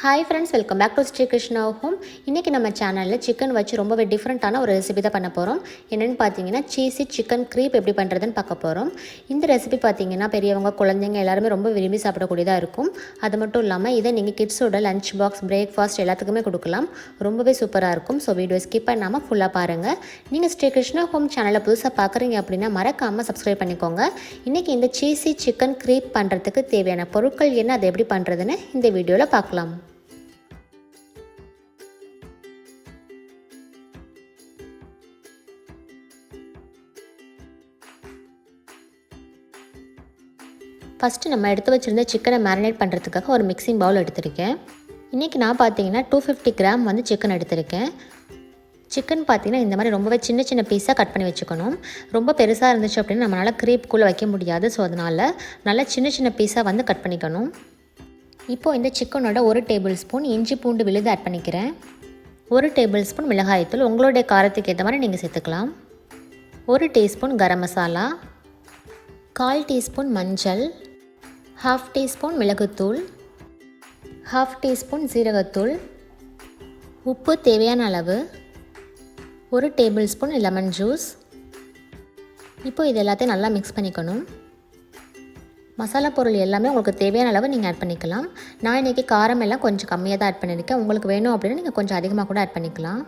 Hi friends, welcome back to Sri Krishna home. இன்றைக்கி நம்ம சேனலில் சிக்கன் வச்சு ரொம்பவே டிஃப்ரெண்ட்டான ஒரு ரெசிபி தான் பண்ண போகிறோம். என்னென்னு பார்த்தீங்கன்னா சீஸி சிக்கன் க்ரீப் எப்படி பண்ணுறதுன்னு பார்க்க போகிறோம். இந்த ரெசிபி பார்த்தீங்கன்னா பெரியவங்க குழந்தைங்க எல்லாருமே ரொம்ப விரும்பி சாப்பிடக்கூடியதாக இருக்கும். அது மட்டும் இல்லாமல் இதை நீங்கள் கிட்ஸோட லஞ்ச் பாக்ஸ், பிரேக்ஃபாஸ்ட் எல்லாத்துக்குமே கொடுக்கலாம். ரொம்பவே சூப்பராக இருக்கும். ஸோ வீடியோ ஸ்கிப் பண்ணாமல் ஃபுல்லாக பாருங்கள். நீங்கள் ஸ்ரீ கிருஷ்ணா ஹோம் சேனலை புதுசாக பார்க்குறீங்க அப்படின்னா மறக்காமல் சப்ஸ்கிரைப் பண்ணிக்கோங்க. இன்றைக்கி இந்த சீஸி சிக்கன் க்ரீப் பண்ணுறதுக்கு தேவையான பொருட்கள் என்ன, அதை எப்படி பண்ணுறதுன்னு இந்த வீடியோவில் பார்க்கலாம். ஃபஸ்ட்டு நம்ம எடுத்து வச்சுருந்த சிக்கனை மேரினேட் பண்ணுறதுக்காக ஒரு மிக்சிங் பவுல் எடுத்திருக்கேன். இன்றைக்கி நான் பார்த்தீங்கன்னா 250 கிராம் வந்து சிக்கன் எடுத்திருக்கேன். சிக்கன் பார்த்தீங்கன்னா இந்த மாதிரி ரொம்பவே சின்ன சின்ன பீஸாக கட் பண்ணி வச்சுக்கணும். ரொம்ப பெருசாக இருந்துச்சு அப்படின்னு நம்மளால் க்ரீப்குள்ளே வைக்க முடியாது. ஸோ அதனால் நல்லா சின்ன சின்ன பீஸாக வந்து கட் பண்ணிக்கணும். இப்போது இந்த சிக்கனோட 1 டேபிள் ஸ்பூன் இஞ்சி பூண்டு விழுது ஆட் பண்ணிக்கிறேன். 1 டேபிள் ஸ்பூன் மிளகாய்த்தூள் உங்களுடைய காரத்துக்கு ஏற்ற மாதிரி நீங்கள் சேர்த்துக்கலாம். 1 டீஸ்பூன் கரம் மசாலா, 1/4 டீஸ்பூன் மஞ்சள், 1/2 டீஸ்பூன் மிளகுத்தூள், 1/2 டீஸ்பூன் சீரகத்தூள், உப்பு தேவையான அளவு, 1 டேபிள் ஸ்பூன் லெமன் ஜூஸ். இப்போ இது எல்லாத்தையும் நல்லா மிக்ஸ் பண்ணிக்கணும். மசாலா பொருள் எல்லாமே உங்களுக்கு தேவையான அளவு நீங்கள் ஆட் பண்ணிக்கலாம். நான் இன்றைக்கி காரம் எல்லாம் கொஞ்சம் கம்மியாக தான் ஆட் பண்ணியிருக்கேன். உங்களுக்கு வேணும் அப்படின்னா நீங்கள் கொஞ்சம் அதிகமாக கூட ஆட் பண்ணிக்கலாம்.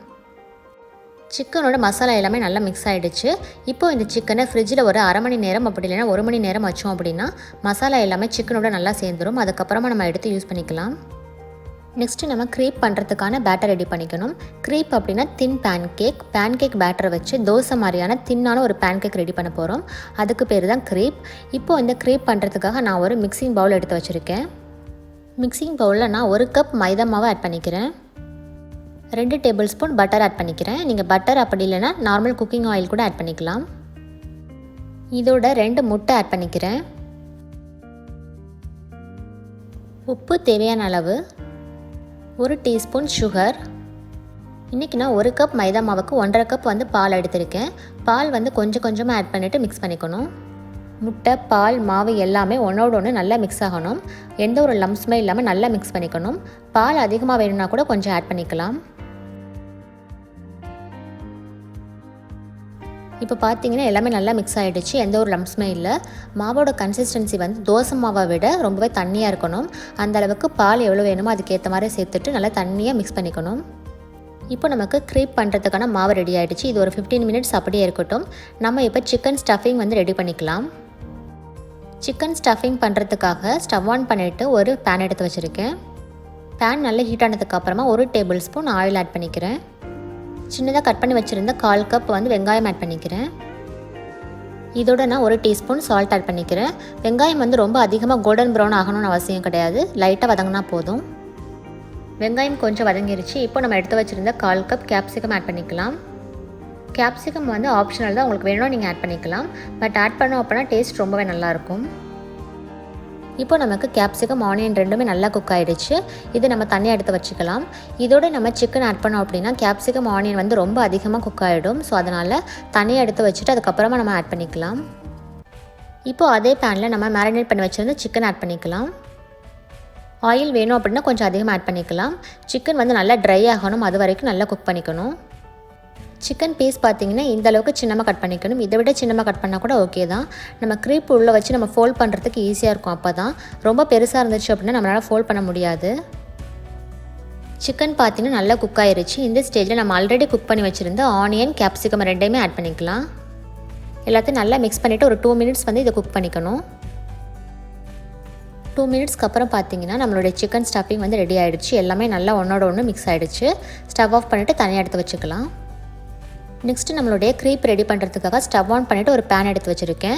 சிக்கனோட மசாலா எல்லாமே நல்லா மிக்ஸ் ஆகிடுச்சு. இப்போது இந்த சிக்கனை ஃப்ரிட்ஜில் ஒரு அரை மணி நேரம் அப்படி இல்லைன்னா 1 மணி நேரம் வச்சோம் அப்படின்னா மசாலா எல்லாமே சிக்கனோட நல்லா சேர்ந்துடும். அதுக்கப்புறமா நம்ம எடுத்து யூஸ் பண்ணிக்கலாம். நெக்ஸ்ட்டு நம்ம க்ரீப் பண்ணுறதுக்கான பேட்டர் ரெடி பண்ணிக்கணும். க்ரீப் அப்படின்னா தின் பேன்கேக் பேட்டரை வச்சு தோசை மாதிரியான தின்னான ஒரு பேன்கேக் ரெடி பண்ண போகிறோம். அதுக்கு பேர் தான் க்ரீப். இப்போது இந்த க்ரீப் பண்ணுறதுக்காக நான் ஒரு மிக்சிங் பவுல் எடுத்து வச்சுருக்கேன். மிக்சிங் பவுலில் நான் 1 கப் மைதா மாவை ஆட் பண்ணிக்கிறேன். 2 டேபிள் ஸ்பூன் பட்டர் ஆட் பண்ணிக்கிறேன். நீங்கள் பட்டர் அப்படி இல்லைன்னா நார்மல் குக்கிங் ஆயில் கூட ஆட் பண்ணிக்கலாம். இதோட 2 முட்டை ஆட் பண்ணிக்கிறேன். உப்பு தேவையான அளவு, 1 டீஸ்பூன் சுகர். இன்றைக்கி நான் 1 கப் மைதா மாவுக்கு 1.5 கப் வந்து பால் எடுத்திருக்கேன். பால் வந்து கொஞ்சம் கொஞ்சமாக ஆட் பண்ணிவிட்டு மிக்ஸ் பண்ணிக்கணும். முட்டை, பால், மாவு எல்லாமே ஒன்றோட ஒன்று நல்லா மிக்ஸ் ஆகணும். எந்த ஒரு லம்ப்ஸுமே இல்லாமல் நல்லா மிக்ஸ் பண்ணிக்கணும். பால் அதிகமாக வேணும்னா கூட கொஞ்சம் ஆட் பண்ணிக்கலாம். இப்போ பார்த்தீங்கன்னா எல்லாமே நல்லா மிக்ஸ் ஆகிடுச்சு. எந்த ஒரு லம்ப்ஸுமே இல்லை. மாவோட கன்சிஸ்டன்சி வந்து தோசை மாவை விட ரொம்பவே தண்ணியாக இருக்கணும். அந்தளவுக்கு பால் எவ்வளோ வேணுமோ அதுக்கேற்ற மாதிரி சேர்த்துட்டு நல்லா தண்ணியாக மிக்ஸ் பண்ணிக்கணும். இப்போ நமக்கு க்ரீப் பண்ணுறதுக்கான மாவு ரெடி ஆகிடுச்சு. இது ஒரு 15 மினிட்ஸ் அப்படியே இருக்கட்டும். நம்ம இப்போ சிக்கன் ஸ்டஃபிங் வந்து ரெடி பண்ணிக்கலாம். சிக்கன் ஸ்டஃபிங் பண்ணுறதுக்காக ஸ்டவ் ஆன் பண்ணிவிட்டு ஒரு பேன் எடுத்து வச்சுருக்கேன். பேன் நல்லா ஹீட் ஆனதுக்கப்புறமா 1 டேபிள் ஸ்பூன் ஆயில் ஆட் பண்ணிக்கிறேன். சின்னதாக கட் பண்ணி வச்சுருந்த 1/4 கப் வந்து வெங்காயம் ஆட் பண்ணிக்கிறேன். இதோட நான் 1 டீஸ்பூன் சால்ட் ஆட் பண்ணிக்கிறேன். வெங்காயம் வந்து ரொம்ப அதிகமாக கோல்டன் ப்ரௌன் ஆகணும்னு அவசியம் கிடையாது. லைட்டாக வதங்கினா போதும். வெங்காயம் கொஞ்சம் வதங்கிருச்சு. இப்போ நம்ம எடுத்து வச்சுருந்த 1/4 கப் கேப்சிகம் ஆட் பண்ணிக்கலாம். கேப்சிகம் வந்து ஆப்ஷனல் தான், உங்களுக்கு வேணும்னா நீங்கள் ஆட் பண்ணிக்கலாம். பட் ஆட் பண்ணோம் அப்படின்னா டேஸ்ட் ரொம்பவே நல்லாயிருக்கும். இப்போ நமக்கு கேப்சிகம், ஆனியன் ரெண்டுமே நல்லா குக் ஆகிடுச்சு. இது நம்ம தனியாக எடுத்து வச்சுக்கலாம். இதோட நம்ம சிக்கன் ஆட் பண்ணோம் அப்படின்னா கேப்சிகம், ஆனியன் வந்து ரொம்ப அதிகமாக குக் ஆகிடும். ஸோ அதனால் தனியாக எடுத்து வச்சுட்டு அதுக்கப்புறமா நம்ம ஆட் பண்ணிக்கலாம். இப்போது அதே பேனில் நம்ம மேரினேட் பண்ணி வச்சுருந்து சிக்கன் ஆட் பண்ணிக்கலாம். ஆயில் வேணும் அப்படின்னா கொஞ்சம் அதிகமாக ஆட் பண்ணிக்கலாம். சிக்கன் வந்து நல்லா ட்ரை ஆகணும், அது வரைக்கும் நல்லா குக் பண்ணிக்கணும். சிக்கன் பீஸ் பார்த்திங்கன்னா இந்தளவுக்கு சின்னமாக கட் பண்ணிக்கணும். இதை விட சின்னமாக கட் பண்ணால் கூட ஓகே தான். நம்ம க்ரீப் உள்ளே வச்சு நம்ம ஃபோல்ட் பண்ணுறதுக்கு ஈஸியாக இருக்கும். அப்போ தான் ரொம்ப பெருசாக இருந்துச்சு அப்படின்னா நம்மளால் ஃபோல்ட் பண்ண முடியாது. சிக்கன் பார்த்திங்கன்னா நல்லா குக் ஆகிருச்சு. இந்த ஸ்டேஜில் நம்ம ஆல்ரெடி குக் பண்ணி வச்சுருந்த ஆனியன், கேப்சிகம் ரெண்டையுமே ஆட் பண்ணிக்கலாம். எல்லாத்தையும் நல்லா மிக்ஸ் பண்ணிவிட்டு ஒரு 2 மினிட்ஸ் வந்து இதை குக் பண்ணிக்கணும். 2 மினிட்ஸ்க்கு அப்புறம் பார்த்திங்கன்னா நம்மளுடைய சிக்கன் ஸ்டஃபிங் வந்து ரெடி ஆகிடுச்சு. எல்லாமே நல்லா ஒன்றோட ஒன்று மிக்ஸ் ஆகிடுச்சு. ஸ்டவ் ஆஃப் பண்ணிவிட்டு தனியாக எடுத்து வச்சுக்கலாம். நெக்ஸ்ட்டு நம்மளுடைய க்ரீப் ரெடி பண்ணுறதுக்காக ஸ்டவ் ஆன் பண்ணிவிட்டு ஒரு பேன் எடுத்து வச்சுருக்கேன்.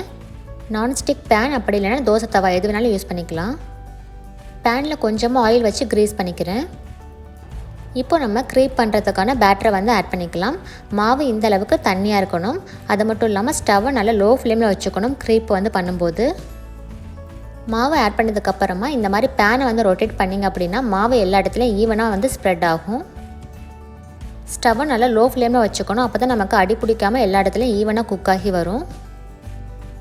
நான்ஸ்டிக் பேன் அப்படி இல்லைன்னா தோசை தவா எது வேணாலும் யூஸ் பண்ணிக்கலாம். பேனில் கொஞ்சமாக ஆயில் வச்சு க்ரீஸ் பண்ணிக்கிறேன். இப்போ நம்ம க்ரீப் பண்ணுறதுக்கான பேட்டரை வந்து ஆட் பண்ணிக்கலாம். மாவு இந்த அளவுக்கு தண்ணியாக இருக்கணும். அது மட்டும் இல்லாமல் ஸ்டவ்வை நல்லா லோ ஃப்ளேமில் வச்சுக்கணும். க்ரீப் வந்து பண்ணும்போது மாவை ஆட் பண்ணதுக்கப்புறமா இந்த மாதிரி பேனை வந்து ரொட்டேட் பண்ணிங்க அப்படின்னா மாவு எல்லா இடத்துலையும் ஈவனாக வந்து ஸ்ப்ரெட் ஆகும். ஸ்டவ்வை நல்லா லோ ஃப்ளேமில் வச்சுக்கணும். அப்போ தான் நமக்கு அடி பிடிக்காமல் எல்லா இடத்துலையும் ஈவனாக குக் ஆகி வரும்.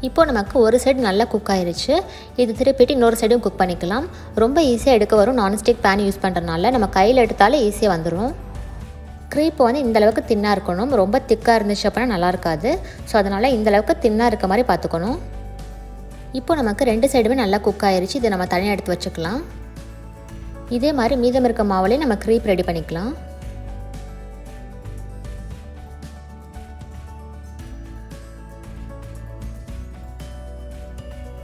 இப்போ நமக்கு ஒரு சைடு நல்லா குக் ஆயிருச்சு. இது திருப்பிட்டு இன்னொரு சைடும் குக் பண்ணிக்கலாம். ரொம்ப ஈஸியாக எடுக்க வரும். நான்ஸ்டிக் பேன் யூஸ் பண்ணுறதுனால நம்ம கையில் எடுத்தாலே ஈஸியாக வந்துடும். க்ரீப் வந்து இந்தளவுக்கு தின்னாக இருக்கணும். ரொம்ப திக்காக இருந்துச்சு அப்படின்னா நல்லா இருக்காது. ஸோ அதனால் இந்தளவுக்கு தின்னாக இருக்க மாதிரி பார்த்துக்கணும். இப்போ நமக்கு 2 சைடுமே நல்லா குக் ஆயிருச்சு. இதை நம்ம தனியாக எடுத்து வச்சுக்கலாம். இதே மாதிரி மீதம் இருக்க மாவுலேயே நம்ம க்ரீப் ரெடி பண்ணிக்கலாம்.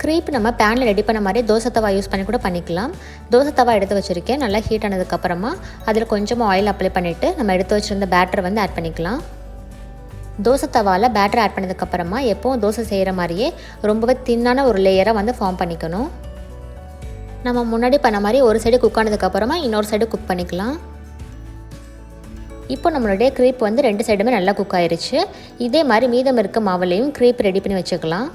க்ரீப் நம்ம பேனில் ரெடி பண்ண மாதிரி தோசை தவா யூஸ் பண்ணி கூட பண்ணிக்கலாம். தோசை தவா எடுத்து வச்சுருக்கேன். நல்லா ஹீட் ஆனதுக்கப்புறமா அதில் கொஞ்சமாக ஆயில் அப்ளை பண்ணிவிட்டு நம்ம எடுத்து வச்சுருந்த பேட்டரை வந்து ஆட் பண்ணிக்கலாம். தோசை தவாவில் பேட்டர் ஆட் பண்ணதுக்கப்புறமா எப்போவும் தோசை செய்கிற மாதிரியே ரொம்பவே தின்னான ஒரு லேயராக வந்து ஃபார்ம் பண்ணிக்கணும். நம்ம முன்னாடி பண்ண மாதிரி ஒரு சைடு குக் ஆனதுக்கப்புறமா இன்னொரு சைடு குக் பண்ணிக்கலாம். இப்போ நம்மளுடைய க்ரீப் வந்து 2 சைடுமே நல்லா குக் ஆயிருச்சு. இதே மாதிரி மீதம் இருக்க மாவுலையும் க்ரீப் ரெடி பண்ணி வச்சுக்கலாம்.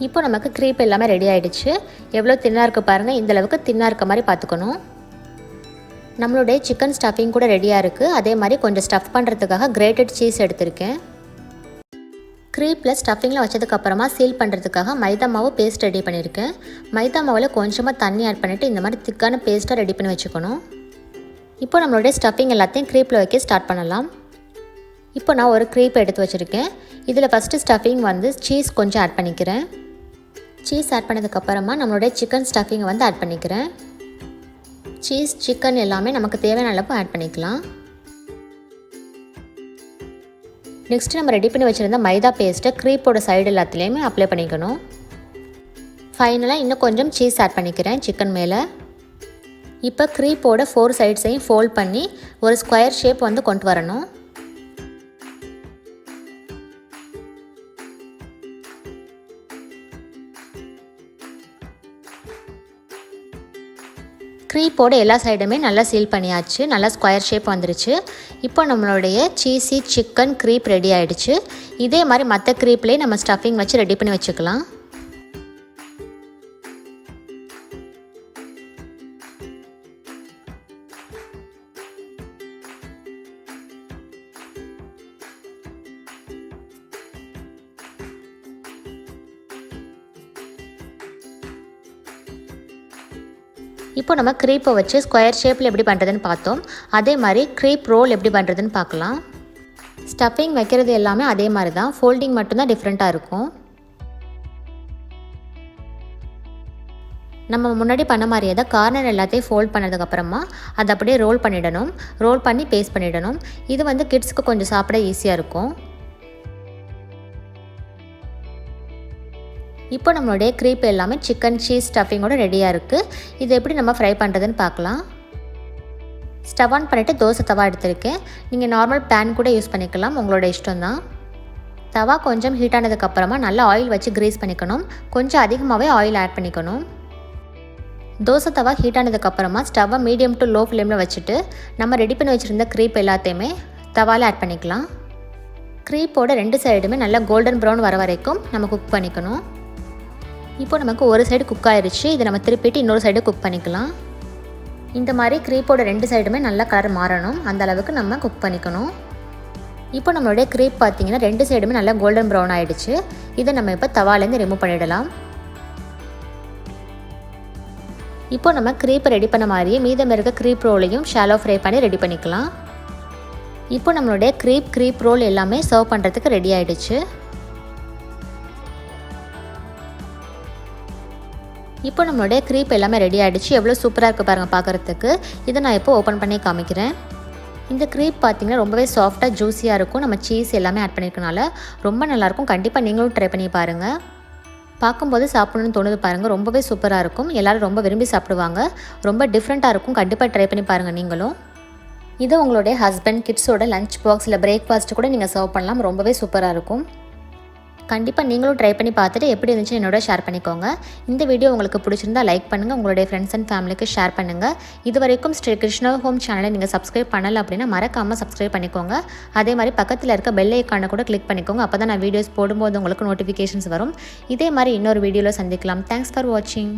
இப்போ நமக்கு க்ரீப் எல்லாமே ரெடி ஆகிடுச்சு. எவ்வளோ தின்னாக இருக்குது பாருங்கள். இந்தளவுக்கு தின்னாக இருக்க மாதிரி பார்த்துக்கணும். நம்மளுடைய சிக்கன் ஸ்டஃபிங் கூட ரெடியாக இருக்குது. அதே மாதிரி கொஞ்சம் ஸ்டஃப் பண்ணுறதுக்காக கிரேட்டட் சீஸ் எடுத்திருக்கேன். க்ரீப்பில் ஸ்டஃபிங்கில் வச்சதுக்கப்புறமா சீல் பண்ணுறதுக்காக மைதா மாவு பேஸ்ட் ரெடி பண்ணியிருக்கேன். மைதா மாவில் கொஞ்சமாக தண்ணி ஆட் பண்ணிவிட்டு இந்த மாதிரி திக்கான பேஸ்ட்டாக ரெடி பண்ணி வச்சுக்கணும். இப்போ நம்மளுடைய ஸ்டஃபிங் எல்லாத்தையும் க்ரீப்பில் வைக்க ஸ்டார்ட் பண்ணலாம். இப்போ நான் ஒரு க்ரீப் எடுத்து வச்சுருக்கேன். இதில் ஃபஸ்ட்டு ஸ்டஃபிங் வந்து சீஸ் கொஞ்சம் ஆட் பண்ணிக்கிறேன். சீஸ் ஆட் பண்ணதுக்கப்புறமா நம்மளுடைய சிக்கன் ஸ்டஃபிங்கை வந்து ஆட் பண்ணிக்கிறேன். சீஸ், சிக்கன் எல்லாமே நமக்கு தேவையான அளவு ஆட் பண்ணிக்கலாம். நெக்ஸ்ட்டு நம்ம ரெடி பண்ணி வச்சுருந்த மைதா பேஸ்ட்டை க்ரீப்போட சைடு எல்லாத்துலேயுமே அப்ளை பண்ணிக்கணும். ஃபைனலாக இன்னும் கொஞ்சம் சீஸ் ஆட் பண்ணிக்கிறேன் சிக்கன் மேலே. இப்போ க்ரீப்போட 4 சைட்ஸையும் ஃபோல்ட் பண்ணி ஒரு ஸ்கொயர் ஷேப் வந்து கொண்டு வரணும். க்ரீப்போட எல்லா சைடுமே நல்லா சீல் பண்ணியாச்சு. நல்லா ஸ்கொயர் ஷேப் வந்துருச்சு. இப்போ நம்மளுடைய சீஸி சிக்கன் க்ரீப் ரெடி ஆகிடுச்சு. இதே மாதிரி மற்ற க்ரீப்லேயே நம்ம ஸ்டஃபிங் வச்சு ரெடி பண்ணி வச்சுக்கலாம். இப்போ நம்ம க்ரீப்பை வச்சு ஸ்கொயர் ஷேப்பில் எப்படி பண்ணுறதுன்னு பார்த்தோம். அதே மாதிரி க்ரீப் ரோல் எப்படி பண்ணுறதுன்னு பார்க்கலாம். ஸ்டஃபிங் வைக்கிறது எல்லாமே அதே மாதிரி தான். ஃபோல்டிங் மட்டும்தான் டிஃப்ரெண்ட்டாக இருக்கும். நம்ம முன்னாடி பண்ண மாதிரியே தான் கார்னர் எல்லாத்தையும் ஃபோல்ட் பண்ணதுக்கப்புறமா அதை அப்படியே ரோல் பண்ணிடணும். ரோல் பண்ணி பேஸ்ட் பண்ணிடணும். இது வந்து கிட்ஸ்க்கு கொஞ்சம் சாப்பிட ஈஸியாக இருக்கும். இப்போ நம்மளுடைய க்ரீப் எல்லாமே சிக்கன் சீஸ் ஸ்டஃபிங்கோட ரெடியாக இருக்குது. இது எப்படி நம்ம ஃப்ரை பண்ணுறதுன்னு பார்க்கலாம். ஸ்டவ் ஆன் பண்ணிவிட்டு தோசை தவா எடுத்திருக்கேன். நீங்கள் நார்மல் பேன் கூட யூஸ் பண்ணிக்கலாம். உங்களோட இஷ்டம் தான். தவா கொஞ்சம் ஹீட் ஆனதுக்கப்புறமா நல்லா ஆயில் வச்சு க்ரீஸ் பண்ணிக்கணும். கொஞ்சம் அதிகமாகவே ஆயில் ஆட் பண்ணிக்கணும். தோசை தவா ஹீட் ஆனதுக்கப்புறமா ஸ்டவ்வை மீடியம் டு லோ ஃப்ளேமில் வச்சுட்டு நம்ம ரெடி பண்ணி வச்சுருந்த க்ரீப் எல்லாத்தையுமே தவாவில் ஆட் பண்ணிக்கலாம். க்ரீப்போட 2 சைடுமே நல்லா கோல்டன் ப்ரௌன் வர வரைக்கும் நம்ம குக் பண்ணிக்கணும். இப்போ நமக்கு ஒரு சைடு குக் ஆயிடுச்சு. இதை நம்ம திருப்பிட்டு இன்னொரு சைடு குக் பண்ணிக்கலாம். இந்த மாதிரி க்ரீப்போட 2 சைடுமே நல்லா கலர் மாறணும். அந்த அளவுக்கு நம்ம குக் பண்ணிக்கணும். இப்போ நம்மளுடைய க்ரீப் பார்த்திங்கன்னா 2 சைடுமே நல்லா கோல்டன் ப்ரௌன் ஆகிடுச்சு. இதை நம்ம இப்போ தவாலேருந்து ரிமூவ் பண்ணிடலாம். இப்போ நம்ம க்ரீப்பை ரெடி பண்ண மாதிரியே மீதம் இருக்க க்ரீப் ரோலையும் ஷாலோ ஃப்ரை பண்ணி ரெடி பண்ணிக்கலாம். இப்போ நம்மளுடைய க்ரீப் ரோல் எல்லாமே சர்வ் பண்ணுறதுக்கு ரெடி ஆகிடுச்சு. இப்போ நம்மளுடைய க்ரீப் எல்லாமே ரெடி ஆகிடுச்சு. எவ்வளோ சூப்பராக இருக்குது பாருங்கள் பார்க்குறதுக்கு. இதை நான் இப்போ ஓப்பன் பண்ணி காமிக்கிறேன். இந்த க்ரீப் பார்த்திங்கன்னா ரொம்பவே சாஃப்டாக ஜூஸியாக இருக்கும். நம்ம சீஸ் எல்லாமே ஆட் பண்ணியிருக்கனால ரொம்ப நல்லாயிருக்கும். கண்டிப்பாக நீங்களும் ட்ரை பண்ணி பாருங்கள். பார்க்கும்போது சாப்பிடணும்னு தோணுது பாருங்கள். ரொம்பவே சூப்பராக இருக்கும். எல்லோரும் ரொம்ப விரும்பி சாப்பிடுவாங்க. ரொம்ப டிஃப்ரெண்ட்டாக இருக்கும். கண்டிப்பாக ட்ரை பண்ணி பாருங்கள் நீங்களும். இதை உங்களுடைய ஹஸ்பண்ட் கிட்ஸோட லஞ்ச் பாக்ஸ் இல்லை பிரேக்ஃபாஸ்ட்டு கூட நீங்கள் சர்வ் பண்ணலாம். ரொம்பவே சூப்பராக இருக்கும். கண்டிப்பாக நீங்களும் ட்ரை பண்ணி பார்த்துட்டு எப்படி இருந்துச்சு என்னோட ஷேர் பண்ணிக்கோங்க. இந்த வீடியோ உங்களுக்கு பிடிச்சிருந்தா லைக் பண்ணுங்கள். உங்களுடைய ஃப்ரெண்ட்ஸ் அண்ட் ஃபேமிலிக்கு ஷேர் பண்ணுங்கள். இது வரைக்கும் ஸ்ரீ கிருஷ்ணா ஹோம் சேனலை நீங்கள் சப்ஸ்கிரைப் பண்ணலை அப்படின்னா மறக்காமல் சப்ஸ்கிரைப் பண்ணிக்கோங்க. அதே மாதிரி பக்கத்தில் இருக்க பெல் ஐக்கானை கூட கிளிக் பண்ணிக்கோங்க. அப்போ தான் நான் வீடியோஸ் போடும்போது உங்களுக்கு நோட்டிஃபிகேஷன்ஸ் வரும். இதே மாதிரி இன்னொரு வீடியோவில் சந்திக்கலாம். தேங்க்ஸ் ஃபார் வாட்சிங்.